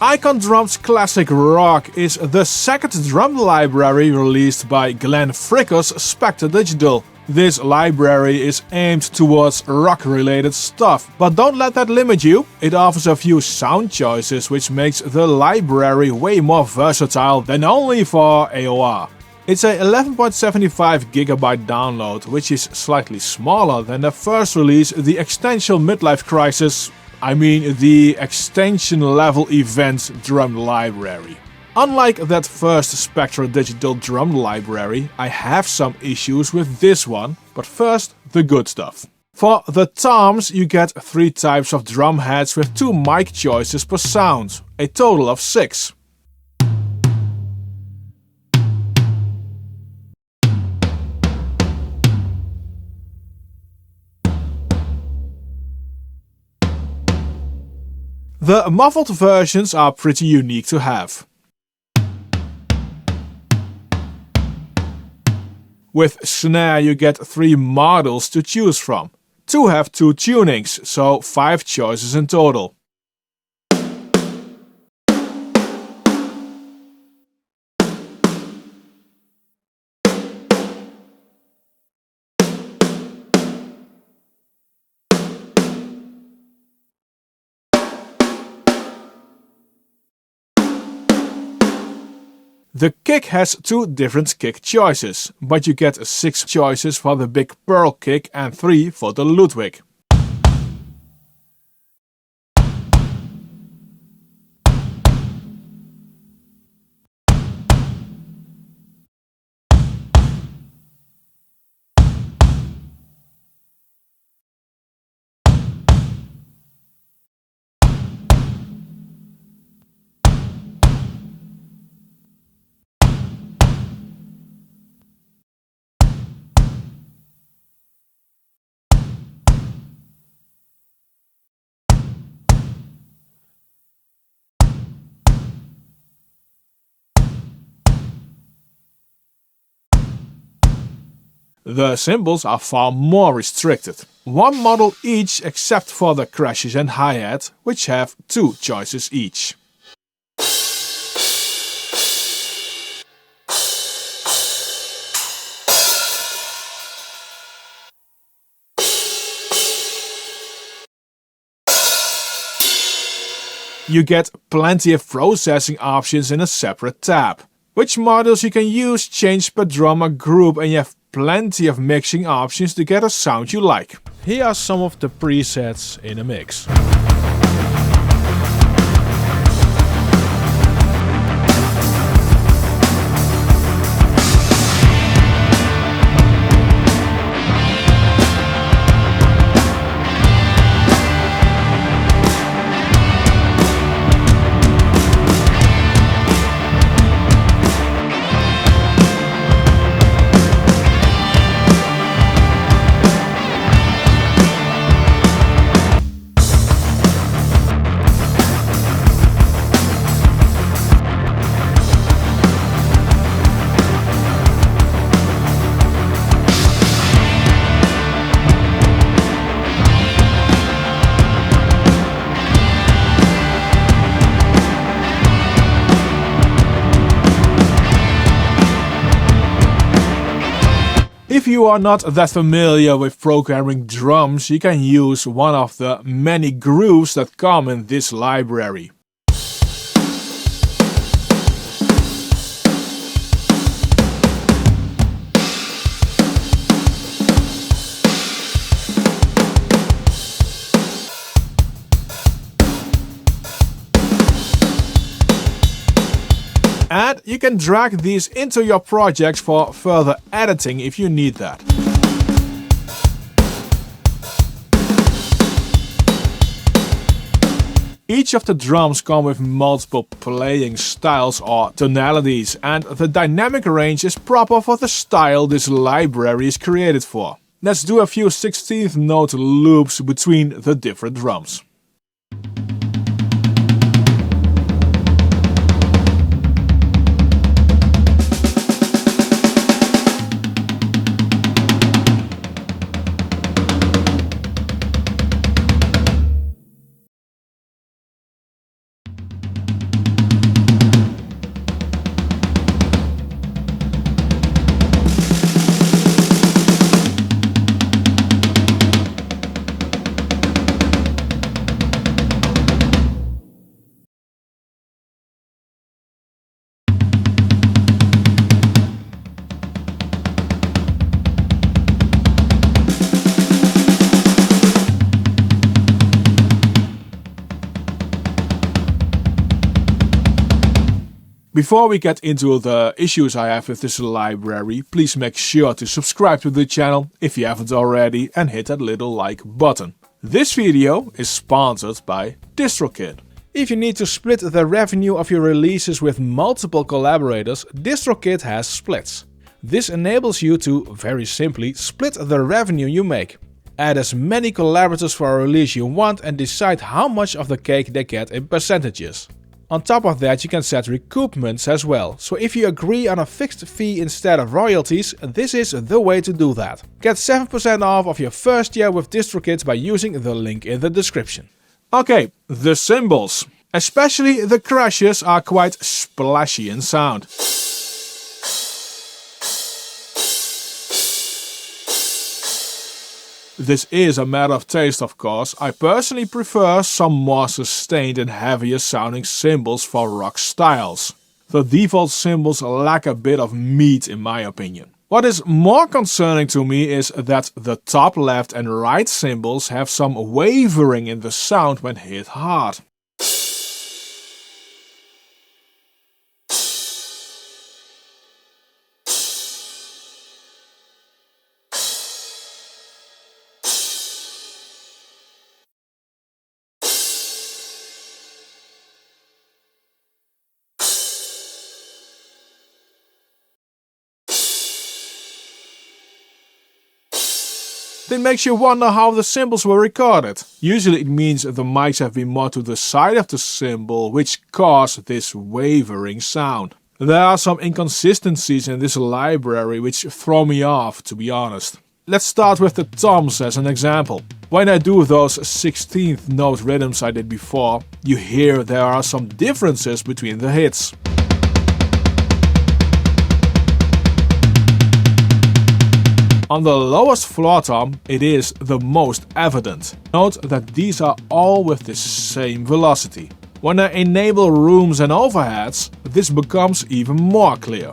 Icon Drum's Classic Rock is the second drum library released by Glenn Fricker's Spectre Digital. This library is aimed towards rock-related stuff, but don't let that limit you. It offers a few sound choices, which makes the library way more versatile than only for AOR. It's a 11.75GB download, which is slightly smaller than the first release, the Extension Midlife Crisis. I mean the Extension Level Event Drum Library. Unlike that first Spectral Digital Drum Library, I have some issues with this one, but first the good stuff. For the toms, you get 3 types of drum heads with 2 mic choices per sound, a total of 6. The muffled versions are pretty unique to have. With snare you get 3 models to choose from. 2 have 2 tunings, so 5 choices in total. The kick has 2 different kick choices, but you get 6 choices for the Big Pearl kick and 3 for the Ludwig. The cymbals are far more restricted. 1 model each except for the crashes and hi-hat, which have 2 choices each. You get plenty of processing options in a separate tab. Which models you can use change per drum or group, and you have plenty of mixing options to get a sound you like. Here are some of the presets in a mix. If you are not that familiar with programming drums, you can use one of the many grooves that come in this library. And you can drag these into your projects for further editing if you need that. Each of the drums come with multiple playing styles or tonalities, and the dynamic range is proper for the style this library is created for. Let's do a few 16th note loops between the different drums. Before we get into the issues I have with this library, please make sure to subscribe to the channel if you haven't already and hit that little like button. This video is sponsored by DistroKid. If you need to split the revenue of your releases with multiple collaborators, DistroKid has splits. This enables you to, very simply, split the revenue you make. Add as many collaborators for a release you want and decide how much of the cake they get in percentages. On top of that, you can set recoupments as well, so if you agree on a fixed fee instead of royalties, this is the way to do that. Get 7% off of your first year with DistroKid by using the link in the description. Okay, the cymbals. Especially the crashes are quite splashy in sound. This is a matter of taste, of course. I personally prefer some more sustained and heavier sounding cymbals for rock styles. The default cymbals lack a bit of meat in my opinion. What is more concerning to me is that the top left and right cymbals have some wavering in the sound when hit hard. It makes you wonder how the cymbals were recorded. Usually it means the mics have been more to the side of the cymbal, which cause this wavering sound. There are some inconsistencies in this library which throw me off, to be honest. Let's start with the toms as an example. When I do those 16th note rhythms I did before, you hear there are some differences between the hits. On the lowest floor tom, it is the most evident. Note that these are all with the same velocity. When I enable rooms and overheads, this becomes even more clear.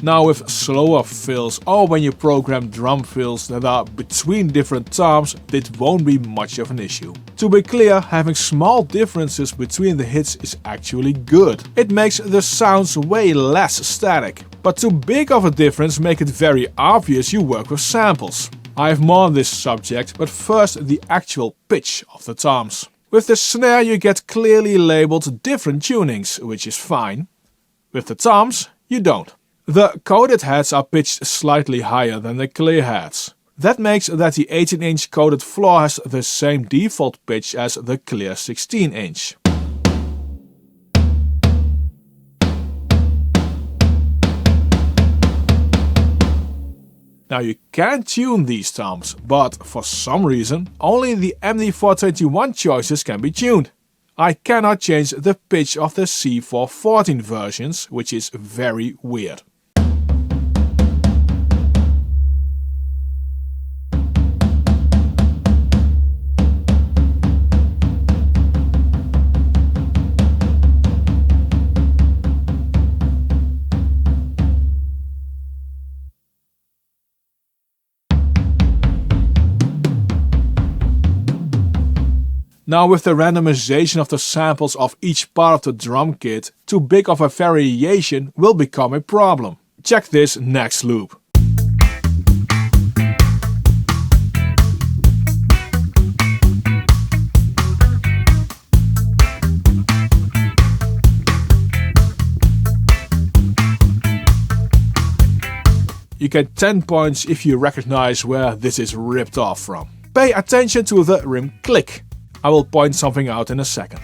Now with slower fills or when you program drum fills that are between different toms, it won't be much of an issue. To be clear, having small differences between the hits is actually good. It makes the sounds way less static. But too big of a difference makes it very obvious you work with samples. I have more on this subject, but first the actual pitch of the toms. With the snare you get clearly labeled different tunings, which is fine. With the toms, you don't. The coded heads are pitched slightly higher than the clear heads. That makes that the 18-inch coded floor has the same default pitch as the clear 16-inch. Now you can tune these toms, but for some reason only the MD421 choices can be tuned. I cannot change the pitch of the C414 versions, which is very weird. Now with the randomization of the samples of each part of the drum kit, too big of a variation will become a problem. Check this next loop. You get 10 points if you recognize where this is ripped off from. Pay attention to the rim click. I will point something out in a second.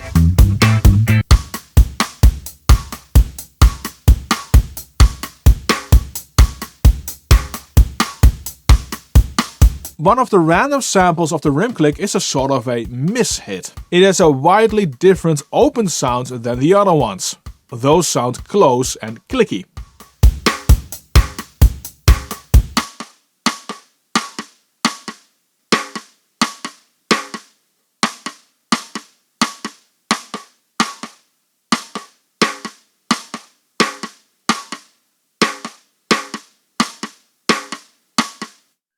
One of the random samples of the rim click is a sort of a miss-hit. It has a widely different open sound than the other ones. Those sound close and clicky.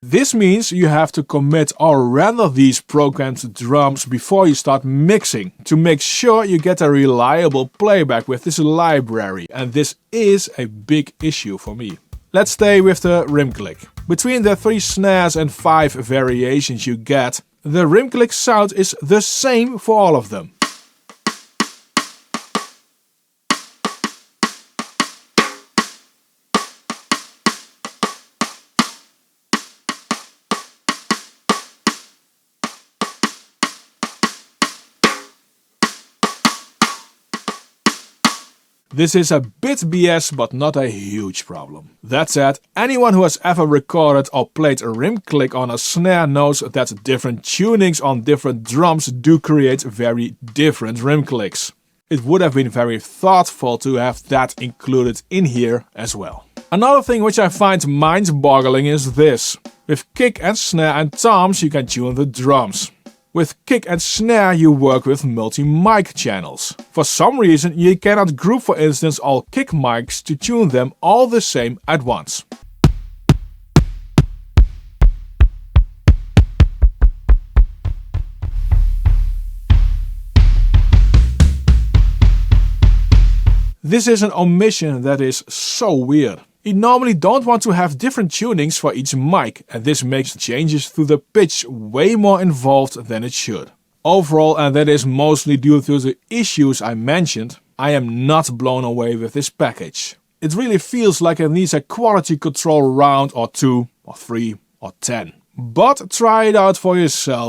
This means you have to commit or render these programmed drums before you start mixing to make sure you get a reliable playback with this library, and this is a big issue for me. Let's stay with the rim click. Between the 3 snares and 5 variations you get, the rim click sound is the same for all of them. This is a bit BS, but not a huge problem. That said, anyone who has ever recorded or played a rim click on a snare knows that different tunings on different drums do create very different rim clicks. It would have been very thoughtful to have that included in here as well. Another thing which I find mind-boggling is this. With kick and snare and toms you can tune the drums. With kick and snare you work with multi-mic channels. For some reason you cannot group, for instance, all kick mics to tune them all the same at once. This is an omission that is so weird. You normally don't want to have different tunings for each mic, and this makes changes to the pitch way more involved than it should. Overall, and that is mostly due to the issues I mentioned, I am not blown away with this package. It really feels like it needs a quality control round or 2 or 3 or 10. But try it out for yourself.